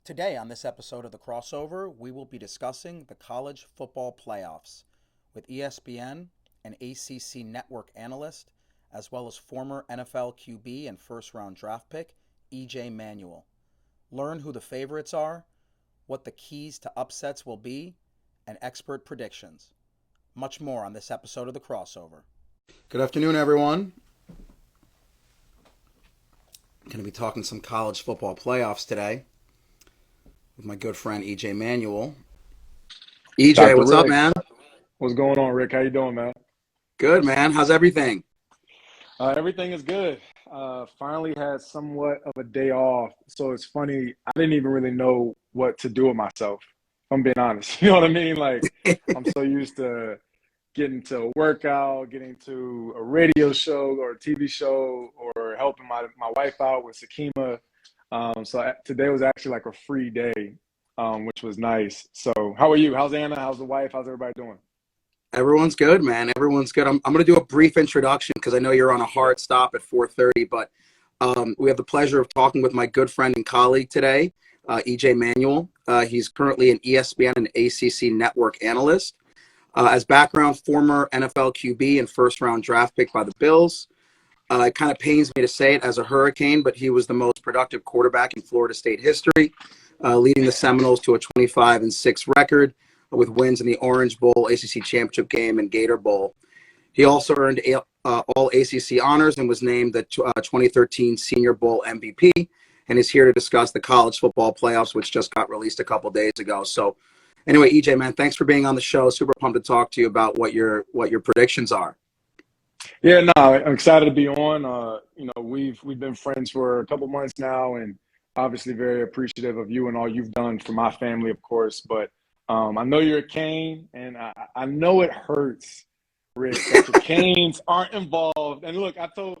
Today, on this episode of The Crossover, we will be discussing the college football playoffs with ESPN and ACC Network analyst, as well as former NFL QB and first-round draft pick, Manuel. Learn who the favorites are, what the keys to upsets will be, and expert predictions. Much more on this episode of The Crossover. Good afternoon, everyone. Going to be talking some college football playoffs today with my good friend Manuel. Dr. What's Rick. up, man? What's going on, Rick? How you doing, man? Good, man. How's everything? Everything is good. Finally had somewhat of a day off. So it's funny, I didn't even really know what to do with myself, if I'm being honest. You know what I mean? Like, I'm so used to getting to a workout, getting to a radio show or a TV show, or helping my wife out with Sakima. So today was actually like a free day, which was nice. So how are you? How's Anna? How's the wife? How's everybody doing? Everyone's good, man. Everyone's good. I'm going to do a brief introduction because I know you're on a hard stop at 4:30, but we have the pleasure of talking with my good friend and colleague today, Manuel. He's currently an ESPN and ACC Network analyst. As background, former NFL QB and first-round draft pick by the Bills. It kind of pains me to say it as a Hurricane, but he was the most productive quarterback in Florida State history, leading the Seminoles to a 25-6 record with wins in the Orange Bowl, ACC Championship game, and Gator Bowl. He also earned All-ACC honors and was named the 2013 Senior Bowl MVP, and is here to discuss the college football playoffs, which just got released a couple days ago. So anyway, man, thanks for being on the show. Super pumped to talk to you about what your predictions are. Yeah, no, I'm excited to be on. We've been friends for a couple months now, and obviously very appreciative of you and all you've done for my family, of course. But I know you're a Cane, and I know it hurts, Rick, that the Canes aren't involved. And look, I put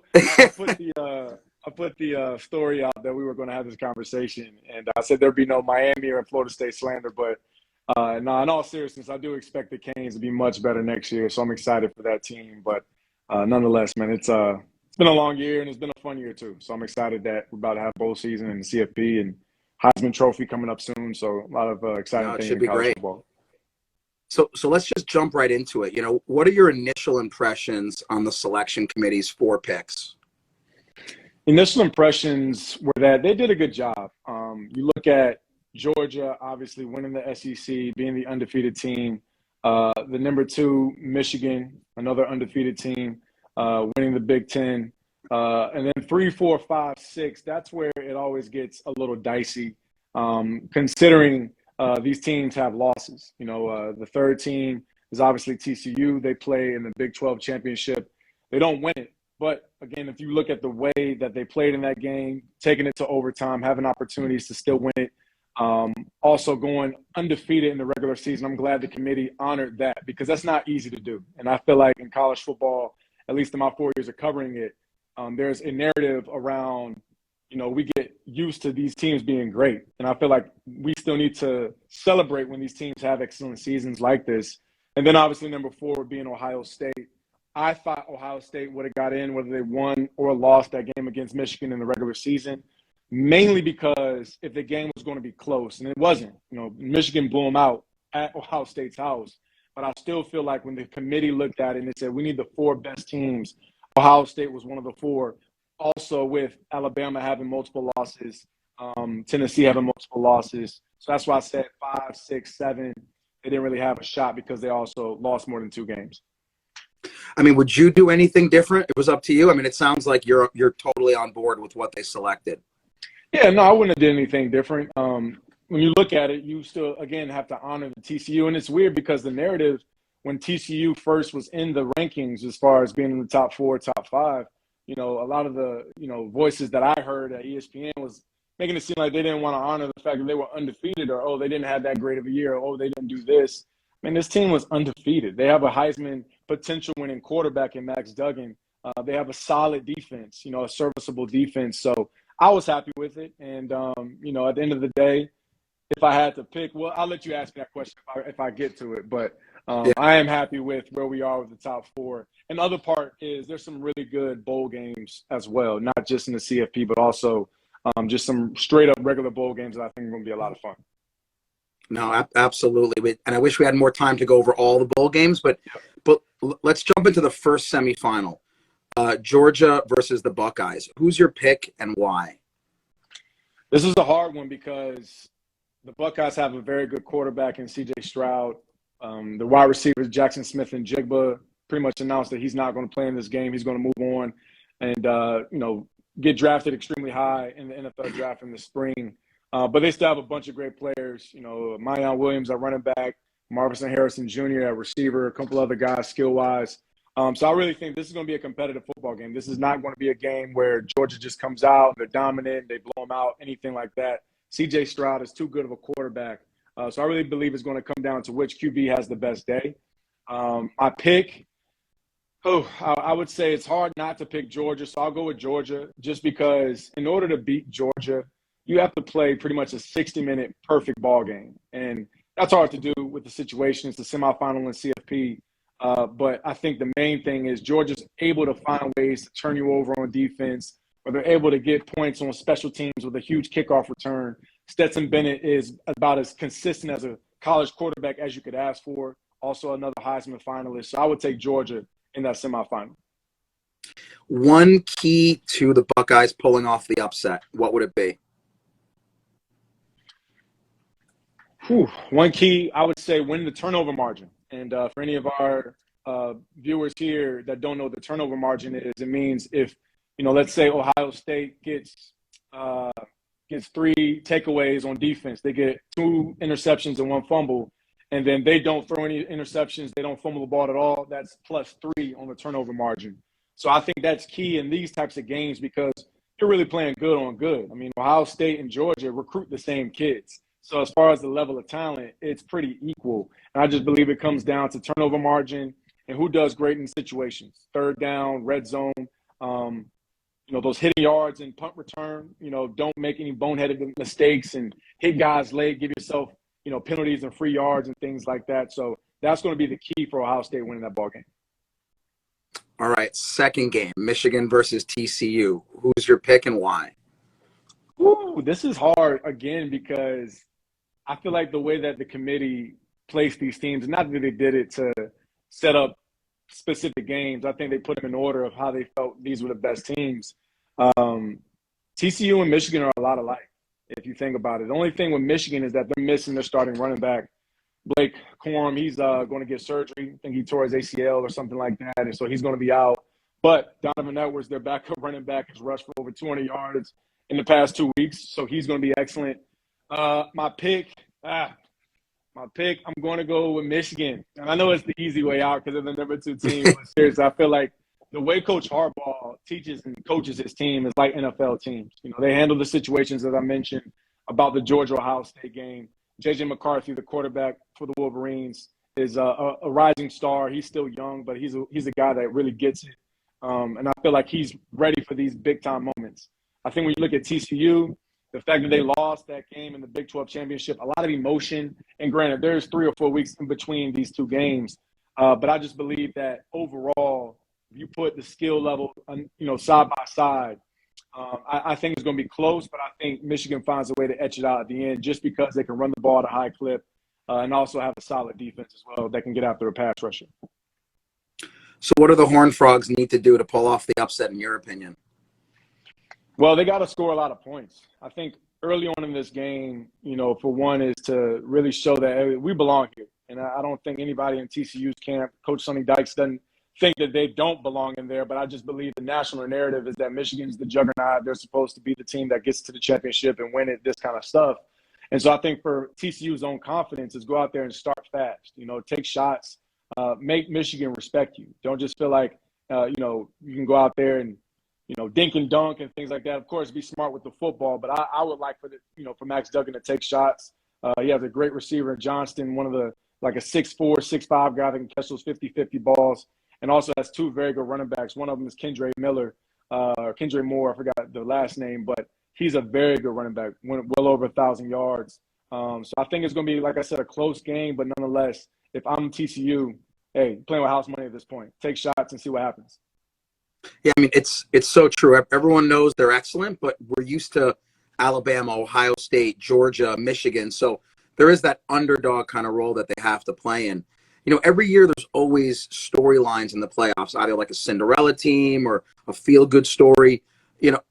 the story out that we were going to have this conversation, and I said there'd be no Miami or Florida State slander. But in all seriousness, I do expect the Canes to be much better next year, so I'm excited for that team. But nonetheless, man, it's been a long year and it's been a fun year too. So I'm excited that we're about to have bowl season and CFP and Heisman Trophy coming up soon. So a lot of exciting things in college football. So let's just jump right into it. What are your initial impressions on the selection committee's 4 picks? Initial impressions were that they did a good job. You look at Georgia, obviously winning the SEC, being the undefeated team. The number 2, Michigan, another undefeated team, winning the Big Ten. And then 3, 4, 5, 6, that's where it always gets a little dicey, considering these teams have losses. The third team is obviously TCU. They play in the Big 12 championship. They don't win it. But, again, if you look at the way that they played in that game, taking it to overtime, having opportunities to still win it, also going undefeated in the regular season. I'm glad the committee honored that because that's not easy to do. And I feel like in college football, at least in my 4 years of covering it, there's a narrative around, we get used to these teams being great. And I feel like we still need to celebrate when these teams have excellent seasons like this. And then obviously number 4 being Ohio State. I thought Ohio State would have got in whether they won or lost that game against Michigan in the regular season. Mainly because if the game was going to be close, and it wasn't, Michigan blew them out at Ohio State's house. But I still feel like when the committee looked at it and they said, we need the 4 best teams, Ohio State was one of the 4. Also with Alabama having multiple losses, Tennessee having multiple losses. So that's why I said 5, 6, 7. They didn't really have a shot because they also lost more than 2 games. I mean, would you do anything different? It was up to you. I mean, it sounds like you're totally on board with what they selected. Yeah, no, I wouldn't have done anything different. When you look at it, you still, again, have to honor the TCU. And it's weird because the narrative when TCU first was in the rankings as far as being in the top 4, top 5, a lot of the, voices that I heard at ESPN was making it seem like they didn't want to honor the fact that they were undefeated or, oh, they didn't have that great of a year or, oh, they didn't do this. I mean, this team was undefeated. They have a Heisman potential winning quarterback in Max Duggan. They have a solid defense, a serviceable defense. So I was happy with it. And, at the end of the day, if I had to pick, well, I'll let you ask me that question if I get to it. But I am happy with where we are with the top 4. And the other part is there's some really good bowl games as well, not just in the CFP, but also just some straight up regular bowl games that I think are going to be a lot of fun. No, absolutely. And I wish we had more time to go over all the bowl games, but let's jump into the first semifinal. Georgia versus the Buckeyes. Who's your pick and why? This is a hard one because the Buckeyes have a very good quarterback in C.J. Stroud. The wide receivers, Jackson Smith and Jigba, pretty much announced that he's not going to play in this game. He's going to move on and, get drafted extremely high in the NFL draft in the spring. But they still have a bunch of great players. Manuel Williams at running back, Marvin Harrison Jr. at receiver, a couple other guys skill-wise. So I really think this is going to be a competitive football game. This is not going to be a game where Georgia just comes out, they're dominant, they blow them out, anything like that. C.J. Stroud is too good of a quarterback. So I really believe it's going to come down to which QB has the best day. My pick, I would say it's hard not to pick Georgia, so I'll go with Georgia just because in order to beat Georgia, you have to play pretty much a 60-minute perfect ball game. And that's hard to do with the situation. It's the semifinal in CFP. But I think the main thing is Georgia's able to find ways to turn you over on defense, or they're able to get points on special teams with a huge kickoff return. Stetson Bennett is about as consistent as a college quarterback as you could ask for. Also another Heisman finalist. So I would take Georgia in that semifinal. One key to the Buckeyes pulling off the upset, what would it be? One key, I would say, win the turnover margin. And for any of our viewers here that don't know what the turnover margin is, it means if, let's say Ohio State gets 3 takeaways on defense, they get 2 interceptions and 1 fumble, and then they don't throw any interceptions, they don't fumble the ball at all, that's +3 on the turnover margin. So I think that's key in these types of games because you're really playing good on good. I mean, Ohio State and Georgia recruit the same kids. So as far as the level of talent, it's pretty equal. And I just believe it comes down to turnover margin and who does great in situations. Third down, red zone, those hitting yards and punt return, don't make any boneheaded mistakes and hit guys late, give yourself, penalties and free yards and things like that. So that's going to be the key for Ohio State winning that ball game. All right, second game, Michigan versus TCU. Who's your pick and why? This is hard, again, because I feel like the way that the committee placed these teams, not that they did it to set up specific games. I think they put them in order of how they felt these were the best teams. TCU and Michigan are a lot alike, if you think about it. The only thing with Michigan is that they're missing their starting running back, Blake Corum. He's going to get surgery. I think he tore his ACL or something like that, and so he's going to be out. But Donovan Edwards, their backup running back, has rushed for over 200 yards in the past 2 weeks, so he's going to be excellent. My pick, I'm going to go with Michigan. And I know it's the easy way out because they're the number 2 team. But seriously, I feel like the way Coach Harbaugh teaches and coaches his team is like NFL teams. They handle the situations, as I mentioned, about the Georgia-Ohio State game. J.J. McCarthy, the quarterback for the Wolverines, is a rising star. He's still young, but he's a guy that really gets it. And I feel like he's ready for these big-time moments. I think when you look at TCU, the fact that they lost that game in the Big 12 championship, a lot of emotion. And granted, there's 3 or 4 weeks in between these 2 games. But I just believe that overall, if you put the skill level, side by side, I think it's going to be close. But I think Michigan finds a way to etch it out at the end just because they can run the ball at a high clip and also have a solid defense as well that can get after a pass rusher. So what do the Horned Frogs need to do to pull off the upset, in your opinion? Well, they got to score a lot of points. I think early on in this game, for one, is to really show that hey, we belong here. And I don't think anybody in TCU's camp, Coach Sonny Dykes, doesn't think that they don't belong in there. But I just believe the national narrative is that Michigan's the juggernaut. They're supposed to be the team that gets to the championship and win it, this kind of stuff. And so I think for TCU's own confidence is go out there and start fast, take shots, make Michigan respect you. Don't just feel like, you can go out there and, dink and dunk and things like that. Of course, be smart with the football, but I would like for Max Duggan to take shots. He has a great receiver in Johnston, one of the like a 6'4", 6'5" guy that can catch those 50-50 balls, and also has 2 very good running backs. One of them is Kendre Moore. I forgot the last name, but he's a very good running back, went well over 1,000 yards. So I think it's going to be, like I said, a close game, but nonetheless, if I'm TCU, hey, playing with house money at this point. Take shots and see what happens. Yeah, I mean, it's so true. Everyone knows they're excellent, but we're used to Alabama, Ohio State, Georgia, Michigan. So there is that underdog kind of role that they have to play in. Every year there's always storylines in the playoffs, either like a Cinderella team or a feel-good story.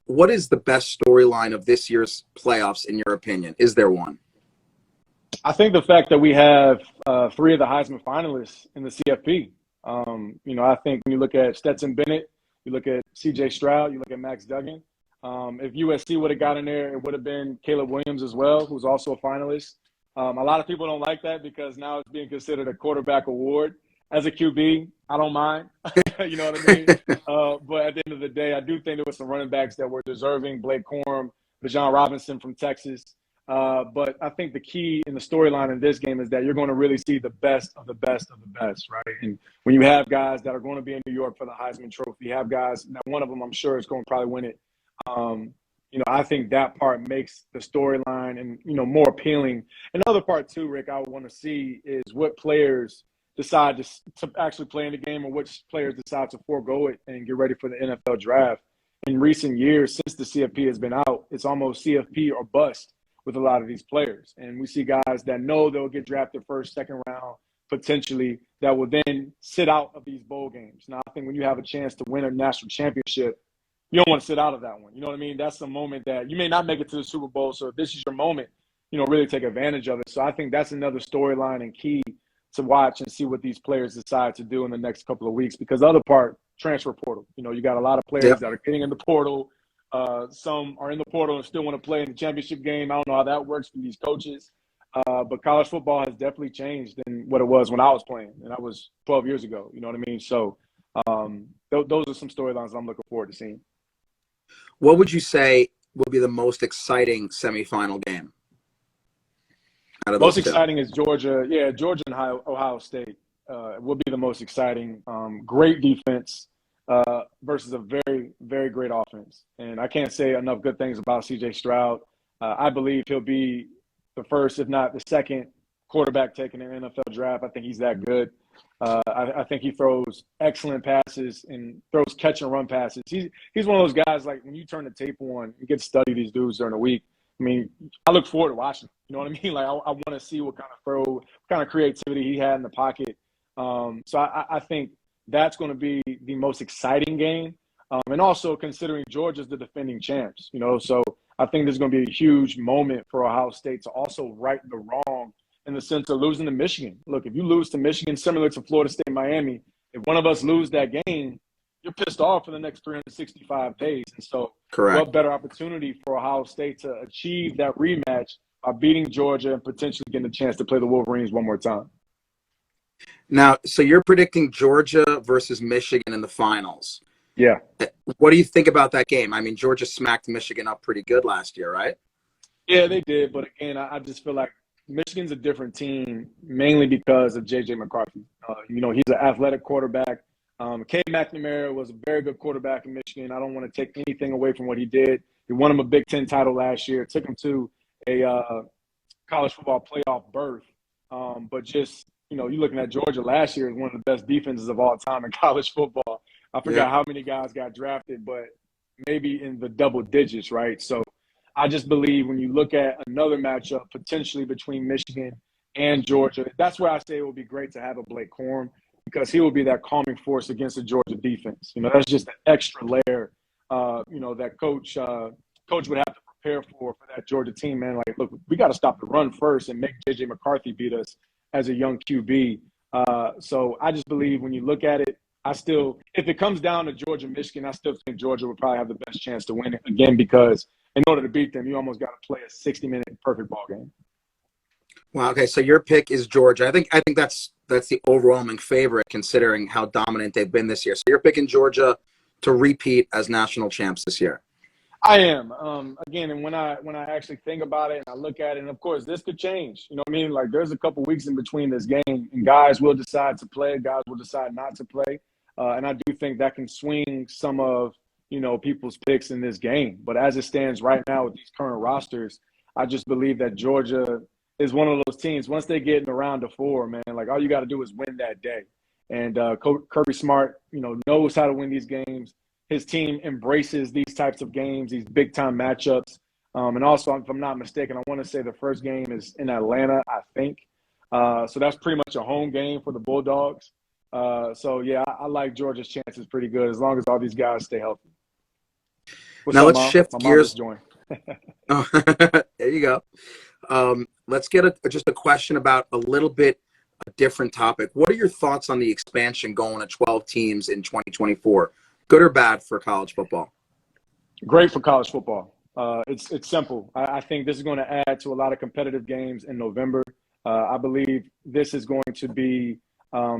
What is the best storyline of this year's playoffs, in your opinion? Is there one? I think the fact that we have three of the Heisman finalists in the CFP. I think when you look at Stetson Bennett, you look at C.J. Stroud, you look at Max Duggan. If USC would have got in there, it would have been Caleb Williams as well, who's also a finalist. A lot of people don't like that because now it's being considered a quarterback award. As a QB, I don't mind. You know what I mean? But at the end of the day, I do think there were some running backs that were deserving. Blake Corum, Bijan Robinson from Texas. But I think the key in the storyline in this game is that you're going to really see the best of the best of the best, right? And when you have guys that are going to be in New York for the Heisman Trophy, you have guys that one of them I'm sure is going to probably win it. I think that part makes the storyline and, more appealing. Another part too, Rick, I would want to see is what players decide to actually play in the game or which players decide to forego it and get ready for the NFL draft. In recent years, since the CFP has been out, it's almost CFP or bust with a lot of these players. And we see guys that know they'll get drafted first, second round, potentially, that will then sit out of these bowl games. Now, I think when you have a chance to win a national championship, you don't want to sit out of that one. You know what I mean? That's the moment that you may not make it to the Super Bowl. So if this is your moment, really take advantage of it. So I think that's another storyline and key to watch and see what these players decide to do in the next couple of weeks. Because the other part, transfer portal. You got a lot of players that are getting in the portal. Some are in the portal and still want to play in the championship game. I don't know how that works for these coaches. But college football has definitely changed than what it was when I was playing. And that was 12 years ago. You know what I mean? So those are some storylines I'm looking forward to seeing. What would you say will be the most exciting semifinal game? Most exciting is Georgia. Yeah, Georgia and Ohio State will be the most exciting. Great defense versus a very, very great offense. And I can't say enough good things about C.J. Stroud. I believe he'll be the first, if not the second, quarterback taken in the NFL draft. I think he's that good. I think he throws excellent passes and throws catch and run passes. He's one of those guys, like when you turn the tape on, you get to study these dudes during the week. I mean, I look forward to watching. You know what I mean? Like I want to see what kind of creativity he had in the pocket. So I think that's going to be the most exciting game. And also considering Georgia's the defending champs, so I think there's going to be a huge moment for Ohio State to also right the wrong in the sense of losing to Michigan. Look, if you lose to Michigan, similar to Florida State, Miami, if one of us lose that game, you're pissed off for the next 365 days. And so what better opportunity for Ohio State to achieve that rematch by beating Georgia and potentially getting a chance to play the Wolverines one more time. Now, so you're predicting Georgia versus Michigan in the finals. Yeah. What do you think about that game? I mean, Georgia smacked Michigan up pretty good last year, right? Yeah, they did. But again, I just feel like Michigan's a different team, mainly because of J.J. McCarthy. He's an athletic quarterback. Cade McNamara was a very good quarterback in Michigan. I don't want to take anything away from what he did. He won him a Big Ten title last year. It took him to a college football playoff berth. But just, you're looking at Georgia last year as one of the best defenses of all time in college football. I forgot how many guys got drafted, but maybe in the double digits, right? So I just believe when you look at another matchup potentially between Michigan and Georgia, that's where I say it would be great to have a Blake Corum because he will be that calming force against the Georgia defense. That's just an extra layer, that coach would have to prepare for that Georgia team, man. Like, look, we got to stop the run first and make J.J. McCarthy beat us as a young QB. So I just believe when you look at it, if it comes down to Georgia, Michigan, I still think Georgia would probably have the best chance to win it again because in order to beat them, you almost got to play a 60-minute perfect ball game. Wow. Okay, so your pick is Georgia. I think that's the overwhelming favorite considering how dominant they've been this year. So you're picking Georgia to repeat as national champs this year. I am. Again, and when I actually think about it and I look at it, and of course this could change. You know what I mean? Like there's a couple weeks in between this game, and guys will decide to play, guys will decide not to play, and I do think that can swing some of people's picks in this game. But as it stands right now with these current rosters, I just believe that Georgia is one of those teams. Once they get in the round of 4, man, like all you got to do is win that day. And Kirby Smart, knows how to win these games. His team embraces these types of games, these big-time matchups. And also, if I'm not mistaken, I want to say the first game is in Atlanta, I think. So that's pretty much a home game for the Bulldogs. So, yeah, I like Georgia's chances pretty good as long as all these guys stay healthy. What's Now up, let's Mom? shift My mom gears. just joined. Oh, there you go. Let's get just a question about a little bit a different topic. What are your thoughts on the expansion going to 12 teams in 2024? Good or bad for college football? Great for college football. It's simple. I think this is going to add to a lot of competitive games in November. I believe this is going to be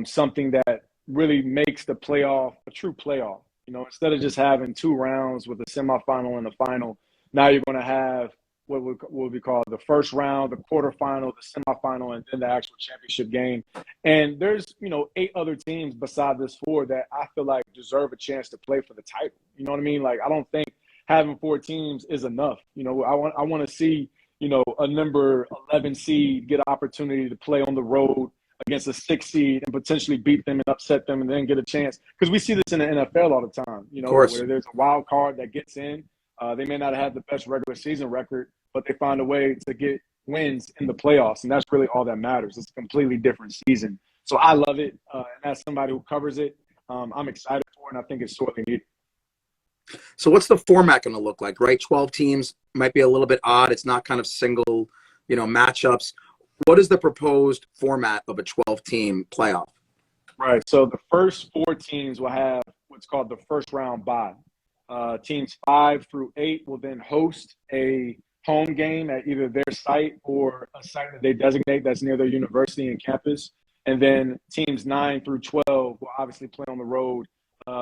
something that really makes the playoff a true playoff. You know, instead of just having 2 rounds with a semifinal and a final, now you're going to have what we call the first round, the quarterfinal, the semifinal, and then the actual championship game. And there's, 8 other teams beside this 4 that I feel like deserve a chance to play for the title. You know what I mean? Like, I don't think having 4 teams is enough. I want to see, a number 11 seed get an opportunity to play on the road against a 6 seed and potentially beat them and upset them and then get a chance. Because we see this in the NFL all the time, where there's a wild card that gets in. They may not have the best regular season record, but they find a way to get wins in the playoffs, and that's really all that matters. It's a completely different season. So I love it, and as somebody who covers it, I'm excited for it, and I think it's sorely needed. So what's the format going to look like, right? 12 teams might be a little bit odd. It's not kind of single, matchups. What is the proposed format of a 12-team playoff? Right. So the first 4 teams will have what's called the first round bye. Teams 5 through 8 will then host a home game at either their site or a site that they designate that's near their university and campus. And then teams 9 through 12 will obviously play on the road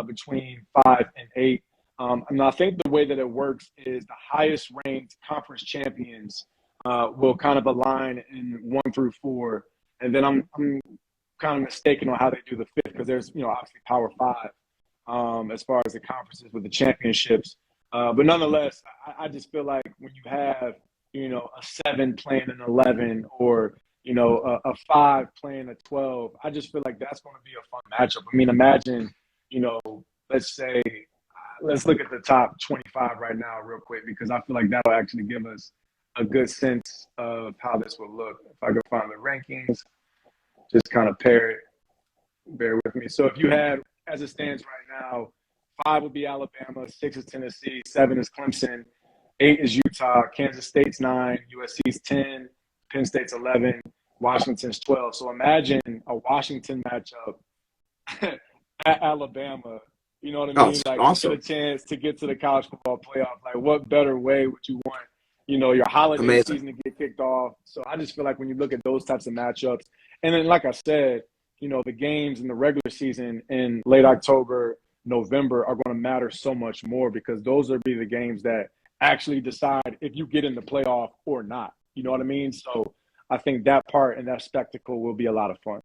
between 5 and 8. And I think the way that it works is the highest ranked conference champions will kind of align in 1 through 4. And then I'm kind of mistaken on how they do the 5th because there's, obviously Power 5 as far as the conferences with the championships. But nonetheless, I just feel like when you have, a 7 playing an 11 or, a 5 playing a 12, I just feel like that's going to be a fun matchup. I mean, imagine, let's look at the top 25 right now real quick because I feel like that'll actually give us a good sense of how this will look. If I go find the rankings, just kind of bear with me. So if you had, as it stands right now, 5 would be Alabama, 6 is Tennessee, 7 is Clemson, 8 is Utah, Kansas State's 9, USC's 10, Penn State's 11, Washington's 12. So imagine a Washington matchup at Alabama. You know what I mean? Like, awesome. Get a chance to get to the college football playoff. Like, what better way would you want, your holiday season to get kicked off? So I just feel like when you look at those types of matchups, and then, like I said, the games in the regular season in late October, November are going to matter so much more because those will be the games that actually decide if you get in the playoff or not. You know what I mean? So I think that part and that spectacle will be a lot of fun.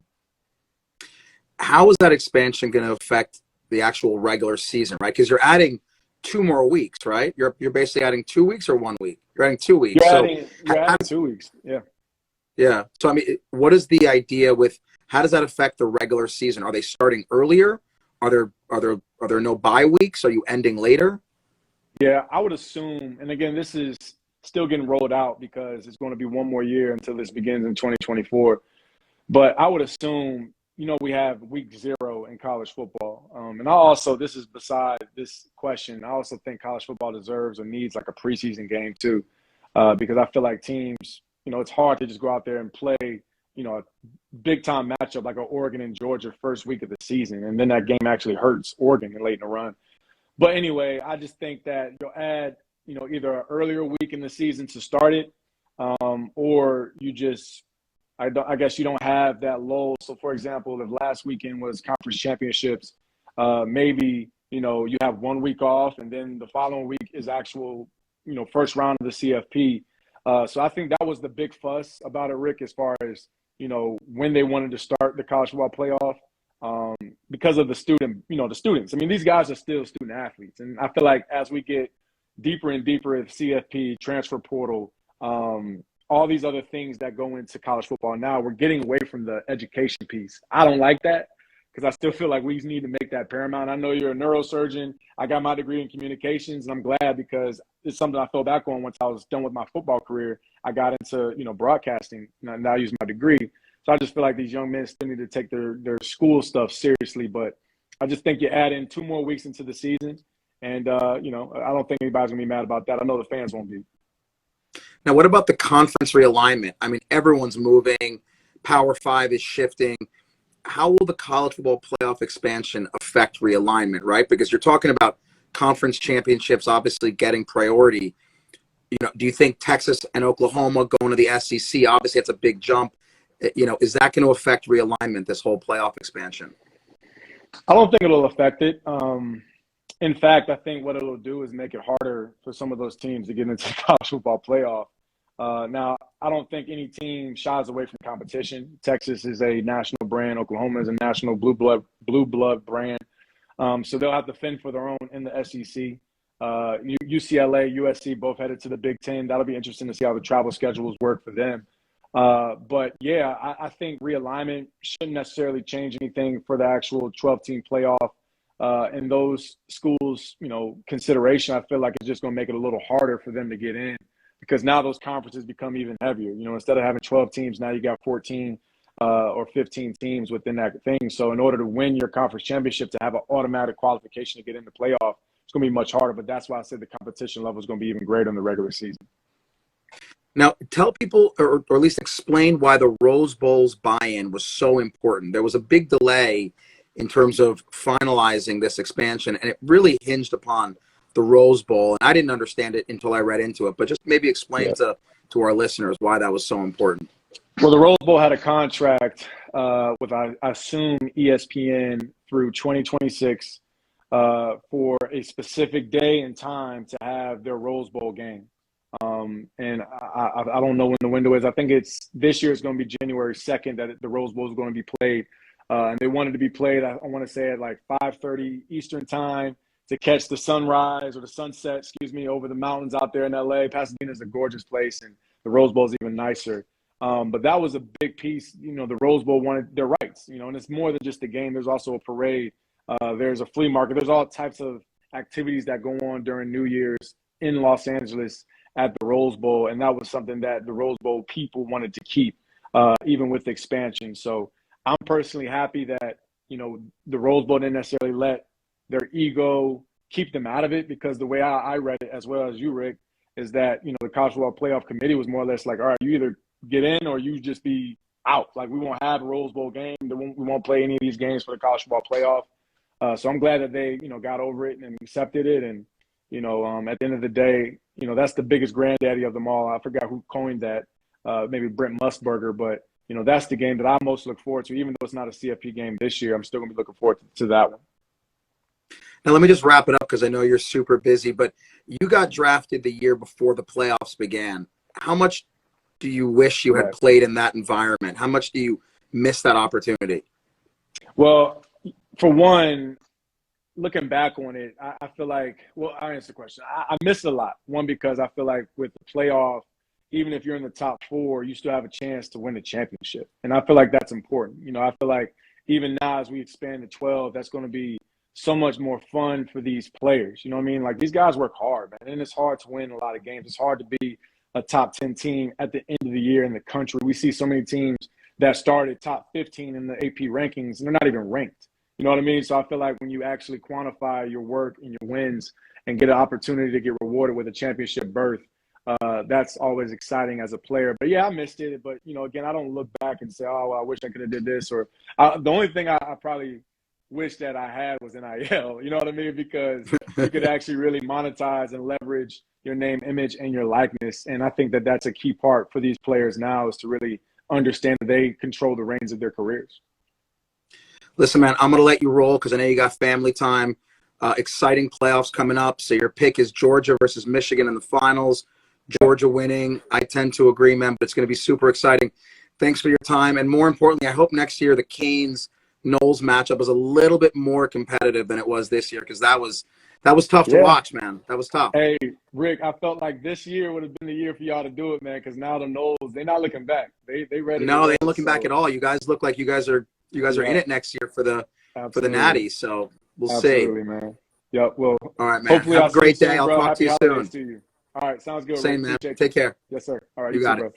How is that expansion going to affect the actual regular season, right? Because you're adding 2 more weeks, right? You're basically adding 2 weeks or 1 week? You're adding 2 weeks. You're adding 2 weeks. Yeah. Yeah. So, I mean, what is the idea with how does that affect the regular season? Are they starting earlier? Are there no bye weeks? Are you ending later? Yeah, I would assume, and again, this is still getting rolled out because it's going to be 1 more year until this begins in 2024. But I would assume, we have week 0 in college football. And I also, this is beside this question, I also think college football deserves or needs like a preseason game too, because I feel like teams, it's hard to just go out there and play, a big-time matchup like an Oregon and Georgia first week of the season, and then that game actually hurts Oregon late in the run. But anyway, I just think that you'll add, either an earlier week in the season to start it, or you just I guess you don't have that lull. So, for example, if last weekend was conference championships, maybe, you have 1 week off and then the following week is actual, first round of the CFP. So I think that was the big fuss about it, Rick, as far as, when they wanted to start the college football playoff because of the students. I mean, these guys are still student athletes. And I feel like as we get deeper and deeper at CFP, transfer portal, all these other things that go into college football now, we're getting away from the education piece. I don't like that because I still feel like we need to make that paramount. I know you're a neurosurgeon. I got my degree in communications, and I'm glad because it's something I fell back on once I was done with my football career. I got into, broadcasting, and now I use my degree. So I just feel like these young men still need to take their school stuff seriously. But I just think you add in 2 more weeks into the season, and, I don't think anybody's going to be mad about that. I know the fans won't be. Now, what about the conference realignment? I mean, everyone's moving. Power 5 is shifting. How will the college football playoff expansion affect realignment, right? Because you're talking about conference championships obviously getting priority. Do you think Texas and Oklahoma going to the SEC, obviously it's a big jump. Is that going to affect realignment, this whole playoff expansion? I don't think it'll affect it. In fact, I think what it'll do is make it harder for some of those teams to get into the college football playoff. Now, I don't think any team shies away from competition. Texas is a national brand. Oklahoma is a national blue blood brand. So they'll have to fend for their own in the SEC. UCLA, USC both headed to the Big Ten. That'll be interesting to see how the travel schedules work for them. But yeah, I think realignment shouldn't necessarily change anything for the actual 12-team playoff. And those schools, consideration, I feel like it's just going to make it a little harder for them to get in because now those conferences become even heavier. Instead of having 12 teams, now you got 14 or 15 teams within that thing. So in order to win your conference championship, to have an automatic qualification to get in the playoff, it's going to be much harder. But that's why I said the competition level is going to be even greater in the regular season. Now, tell people, or at least explain why the Rose Bowl's buy-in was so important. There was a big delay in terms of finalizing this expansion, and it really hinged upon the Rose Bowl. And I didn't understand it until I read into it, but just maybe explain to our listeners why that was so important. Well, the Rose Bowl had a contract with, I assume, ESPN through 2026 for a specific day and time to have their Rose Bowl game. And I don't know when the window is. I think this year it's going to be January 2nd that the Rose Bowl is going to be played. And they wanted to be played, I want to say, at like 5:30 Eastern time to catch the sunrise or the sunset, over the mountains out there in LA. Pasadena is a gorgeous place, and the Rose Bowl is even nicer. But that was a big piece. The Rose Bowl wanted their rights, and it's more than just a game. There's also a parade. There's a flea market. There's all types of activities that go on during New Year's in Los Angeles at the Rose Bowl, and that was something that the Rose Bowl people wanted to keep, even with expansion. So I'm personally happy that, the Rose Bowl didn't necessarily let their ego keep them out of it, because the way I read it, as well as you, Rick, is that, the College Football Playoff Committee was more or less like, all right, you either get in or you just be out. Like, we won't have a Rose Bowl game. We won't play any of these games for the College Football Playoff. So I'm glad that they, got over it and accepted it. And, at the end of the day, that's the biggest granddaddy of them all. I forgot who coined that, maybe Brent Musburger, but, that's the game that I most look forward to. Even though it's not a CFP game this year, I'm still going to be looking forward to that one. Now, let me just wrap it up because I know you're super busy, but you got drafted the year before the playoffs began. How much do you wish you had played in that environment? How much do you miss that opportunity? Well, for one, looking back on it, I feel like, well, I'll answer the question. I missed a lot. One, because I feel like with the playoff, even if you're in the top 4, you still have a chance to win the championship. And I feel like that's important. I feel like even now as we expand to 12, that's going to be so much more fun for these players. You know what I mean? Like, these guys work hard, man. And it's hard to win a lot of games. It's hard to be a top 10 team at the end of the year in the country. We see so many teams that started top 15 in the AP rankings, and they're not even ranked. You know what I mean? So I feel like when you actually quantify your work and your wins and get an opportunity to get rewarded with a championship berth, that's always exciting as a player. But yeah, I missed it. But, again, I don't look back and say, oh, well, I wish I could have did this. Or the only thing I probably wish that I had was NIL. You know what I mean? Because you could actually really monetize and leverage your name, image, and your likeness. And I think that that's a key part for these players now, is to really understand that they control the reins of their careers. Listen, man, I'm going to let you roll because I know you got family time. Exciting playoffs coming up. So your pick is Georgia versus Michigan in the finals. Georgia winning. I tend to agree, man, but it's going to be super exciting. Thanks for your time. And more importantly, I hope next year the Canes-Knowles matchup is a little bit more competitive than it was this year, because that was tough to watch, man. That was tough. Hey, Rick, I felt like this year would have been the year for y'all to do it, man, because now the Knowles, they're not looking back. They ready. No, they ain't looking back at all. You guys look like you guys are in it next year for the for the Natty. So we'll see. Absolutely, man. Yep. Well, all right, man. hopefully Have I'll a great see you day. soon, I'll bro. talk Happy to you holidays soon. to you. All right. Sounds good. Same, man. Appreciate Take care. Yes, sir. All right. You You got too, it. bro.